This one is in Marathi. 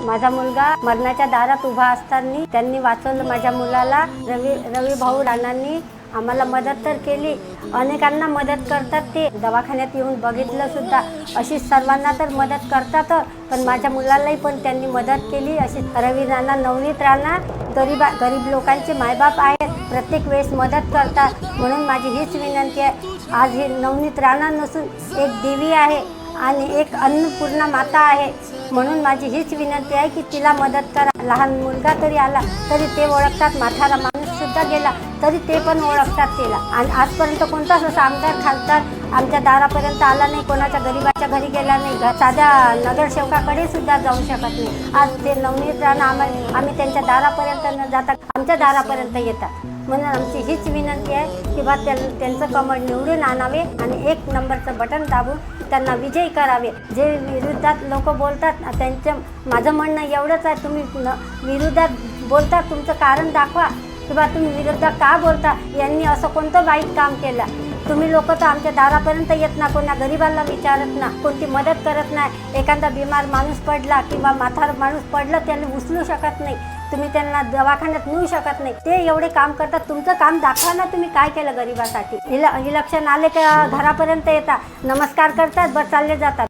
माझा मुलगा मरणाच्या दारात उभा असताना त्यांनी वाचवलं माझ्या मुलाला। रवी भाऊ राणांनी आम्हाला मदत तर केली, अनेकांना मदत करतात, ते दवाखान्यात येऊन बघितलं सुद्धा, अशी सर्वांना तर मदत करतात, पण माझ्या मुलालाही पण त्यांनी मदत केली। अशी रवी राणा, नवनीत राणा गरीब लोकांचे मायबाप आहेत, प्रत्येक वेळेस मदत करतात। म्हणून माझी हीच विनंती आहे, आज ही नवनीत राणा नसून एक देवी आहे आणि एक अन्नपूर्णा माता आहे, म्हणून माझी हीच विनंती आहे की तिला मदत करा। लहान मुलगा तरी आला तरी ते ओळखतात, म्हातारा माणूस सुद्धा गेला तरी ते पण ओळखतात तिला। आणि आजपर्यंत कोणताच असा आमदार खासदार आमच्या दारापर्यंत आला नाही, कोणाच्या गरीबाच्या घरी गेला नाही, साध्या नगरसेवकाकडे सुद्धा जाऊ शकत नाही। आज ते नवनीत राणा आम्ही त्यांच्या दारापर्यंत न जाता आमच्या दारापर्यंत येतात। म्हणून आमची हीच विनंती आहे की बा त्यांचं कमळ निवडून आणावे आणि 1 नंबरचं बटन दाबून त्यांना विजयी करावे। जे विरोधात लोक बोलतात त्यांचं माझं म्हणणं एवढंच आहे, तुम्ही विरोधात बोलता तुमचं कारण दाखवा की बा तुम्ही विरोधात का बोलता, यांनी असं कोणतं वाईट काम केलं। तुम्ही लोक तर आमच्या दारापर्यंत येत ना, कोणा गरीबाला विचारत ना, कोणती मदत करत नाही। एखादा बिमार माणूस पडला किंवा म्हातारा माणूस पडला त्याला उचलू शकत नाही, तुम्ही त्यांना दवाखान्यात नेऊ शकत नाही, ते एवढे काम करतात। तुमचं काम दाखवा ना, तुम्ही काय केलं गरीबासाठी। इलेक्शन आले का घरापर्यंत येतात, नमस्कार करतात, बस चालले जातात।